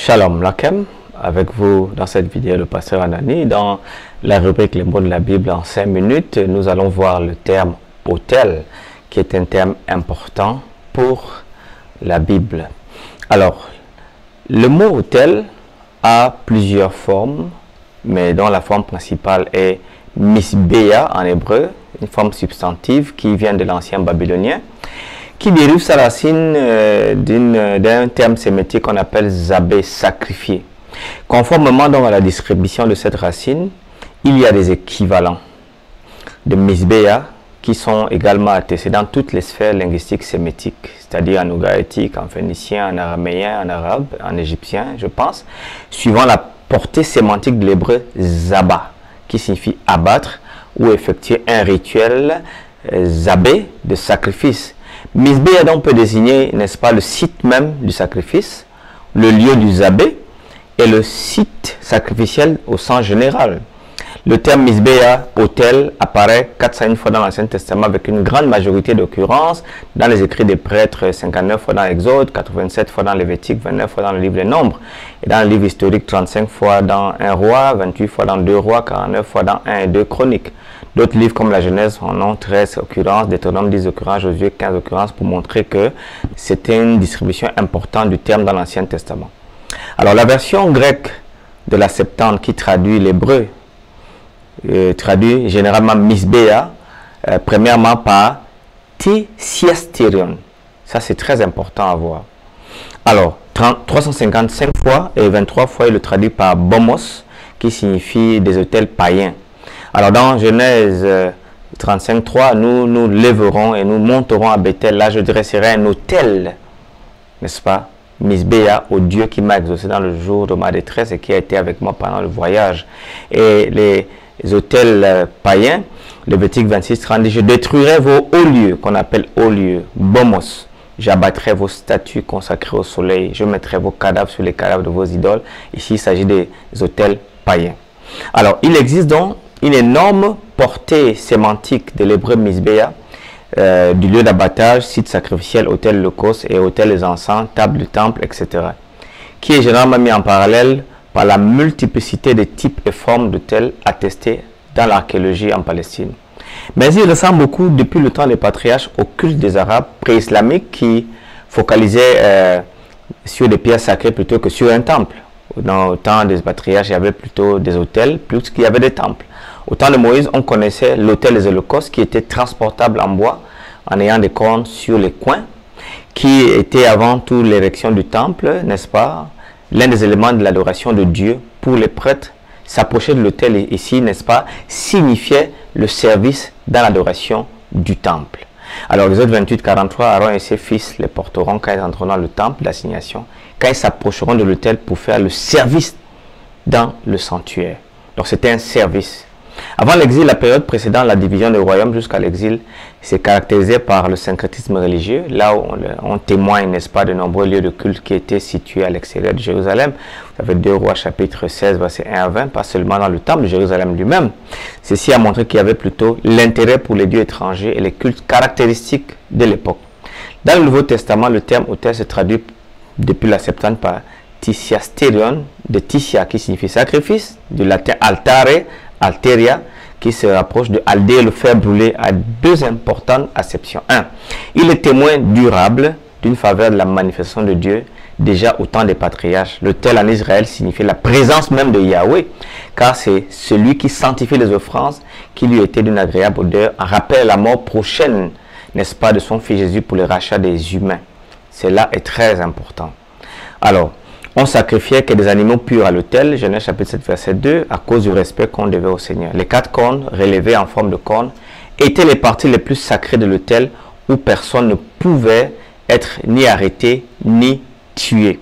Shalom Lakem, avec vous dans cette vidéo le pasteur Anani. Dans la rubrique Les mots de la Bible en 5 minutes, nous allons voir le terme autel, qui est un terme important pour la Bible. Alors, le mot autel a plusieurs formes, mais dont la forme principale est misbéa en hébreu, une forme substantive qui vient de l'ancien babylonien, qui dérive sa racine d'un terme sémitique qu'on appelle zabé, sacrifié. Conformément donc à la distribution de cette racine, il y a des équivalents de misbéa qui sont également attestés dans toutes les sphères linguistiques sémitiques, c'est-à-dire en ogaïtique, en phénicien, en araméen, en arabe, en égyptien, je pense, suivant la portée sémantique de l'hébreu zaba, qui signifie abattre ou effectuer un rituel zabé de sacrifice. Misbéa donc peut désigner, n'est-ce pas, le site même du sacrifice, le lieu du zabé et le site sacrificiel au sens général. Le terme misbéa, autel, apparaît 401 fois dans l'Ancien Testament avec une grande majorité d'occurrences dans les écrits des prêtres, 59 fois dans l'Exode, 87 fois dans Lévitique, 29 fois dans le livre des Nombres, et dans le livre historique, 35 fois dans 1 roi, 28 fois dans 2 rois, 49 fois dans 1 et 2 chroniques. D'autres livres comme la Genèse en ont 13 occurrences, Deutéronome 10 occurrences, Josué 15 occurrences pour montrer que c'était une distribution importante du terme dans l'Ancien Testament. Alors la version grecque de la Septante qui traduit l'hébreu, traduit généralement misbéa, premièrement par tisiasterion. Ça c'est très important à voir. Alors 355 fois et 23 fois il le traduit par bomos qui signifie des autels païens. Alors dans Genèse 35.3, nous lèverons et nous monterons à Bethel. Là, je dresserai un autel, n'est-ce pas, misbéa, au Dieu qui m'a exaucé dans le jour de ma détresse et qui a été avec moi pendant le voyage. Et les autels païens, Lévitique 26.30 dit, je détruirai vos hauts lieux, qu'on appelle hauts lieux, bomos. J'abattrai vos statues consacrées au soleil. Je mettrai vos cadavres sur les cadavres de vos idoles. Ici, il s'agit des autels païens. Alors, il existe donc une énorme portée sémantique de l'hébreu misbéa, du lieu d'abattage, site sacrificiel, autel holocauste et autel des encens, table du temple, etc., qui est généralement mis en parallèle par la multiplicité de types et formes d'autels attestés dans l'archéologie en Palestine. Mais il ressemble beaucoup, depuis le temps des patriarches, au culte des Arabes pré-islamiques qui focalisaient sur des pierres sacrées plutôt que sur un temple. Dans le temps des patriarches, il y avait plutôt des autels plus qu'il y avait des temples. Au temps de Moïse, on connaissait l'autel des holocaustes qui était transportable en bois en ayant des cornes sur les coins, qui était avant tout l'érection du temple, n'est-ce pas? L'un des éléments de l'adoration de Dieu pour les prêtres. S'approcher de l'autel ici, n'est-ce pas, signifiait le service dans l'adoration du temple. Alors, Exode 28.43, Aaron et ses fils les porteront quand ils entreront dans le temple d'assignation, quand ils s'approcheront de l'autel pour faire le service dans le sanctuaire. Donc, c'était un service. Avant l'exil, la période précédant la division des royaumes jusqu'à l'exil, c'est caractérisé par le syncrétisme religieux, là où on témoigne, n'est-ce pas, de nombreux lieux de culte qui étaient situés à l'extérieur de Jérusalem. Vous avez 2 Rois chapitre 16, verset 1 à 20, pas seulement dans le temple de Jérusalem lui-même. Ceci a montré qu'il y avait plutôt l'intérêt pour les dieux étrangers et les cultes caractéristiques de l'époque. Dans le Nouveau Testament, le terme autel se traduit depuis la Septante par tisiasterion, de tisia qui signifie sacrifice, du latin altare, Alteria, qui se rapproche de alder, le faire brûler, à 2 importantes acceptions. 1. Il est témoin durable d'une faveur de la manifestation de Dieu déjà au temps des patriarches. L'autel en Israël signifie la présence même de Yahweh, car c'est celui qui sanctifie les offrandes qui lui étaient d'une agréable odeur, en rappel la mort prochaine, n'est-ce pas, de son fils Jésus pour le rachat des humains. Cela est très important. Alors, on sacrifiait que des animaux purs à l'autel, Genèse chapitre 7, verset 2, à cause du respect qu'on devait au Seigneur. Les 4 cornes, relevées en forme de cornes, étaient les parties les plus sacrées de l'autel où personne ne pouvait être ni arrêté ni tué.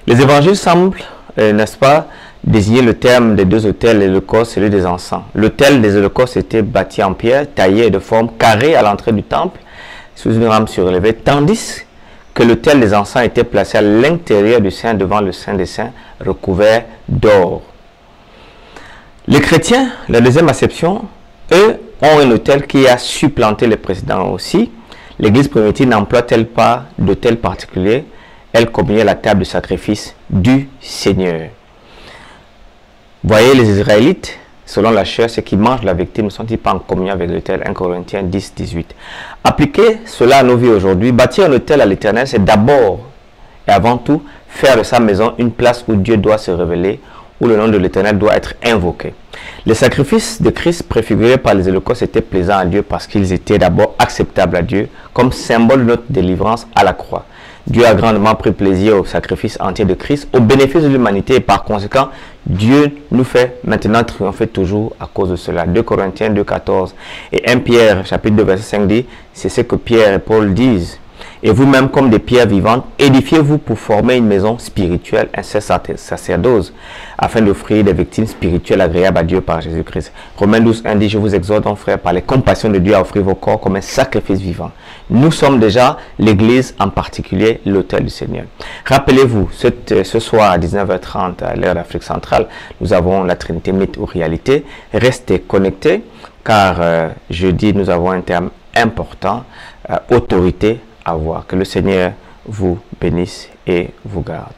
Les évangiles semblent, n'est-ce pas, désigner le terme des 2 autels, l'holocauste et celui des encens. L'autel des holocaustes était bâti en pierre, taillé de forme carrée à l'entrée du temple, sous une rampe surélevée, tandis que l'autel des encens était placé à l'intérieur du Saint, devant le Saint des Saints, recouvert d'or. Les chrétiens, la deuxième acception, eux, ont un autel qui a supplanté les précédents aussi. L'Église primitive n'emploie-t-elle pas d'autel particulier elle communiait à la table de sacrifice du Seigneur. Voyez, les Israélites, selon la chair, ceux qui mangent la victime ne sont-ils pas en communion avec l'Éternel? 1 Corinthiens 10, 18. Appliquer cela à nos vies aujourd'hui. Bâtir un autel à l'Éternel, c'est d'abord et avant tout faire de sa maison une place où Dieu doit se révéler, où le nom de l'Éternel doit être invoqué. Les sacrifices de Christ préfigurés par les holocaustes étaient plaisants à Dieu parce qu'ils étaient d'abord acceptables à Dieu comme symbole de notre délivrance à la croix. Dieu a grandement pris plaisir au sacrifice entier de Christ au bénéfice de l'humanité et par conséquent, Dieu nous fait maintenant triompher toujours à cause de cela. 2 Corinthiens 2, 14 et 1 Pierre chapitre 2 verset 5 dit, c'est ce que Pierre et Paul disent. Et vous-même, comme des pierres vivantes, édifiez-vous pour former une maison spirituelle, un sacerdoce, afin d'offrir des victimes spirituelles agréables à Dieu par Jésus-Christ. Romains 12, 1 dit, je vous exhorte donc, frères, par les compassions de Dieu, à offrir vos corps comme un sacrifice vivant. Nous sommes déjà l'Église, en particulier l'autel du Seigneur. Rappelez-vous, ce soir à 19h30, à l'heure d'Afrique centrale, nous avons la Trinité mythe ou réalité. Restez connectés, car jeudi, nous avons un terme important, autorité à voir. Que le Seigneur vous bénisse et vous garde.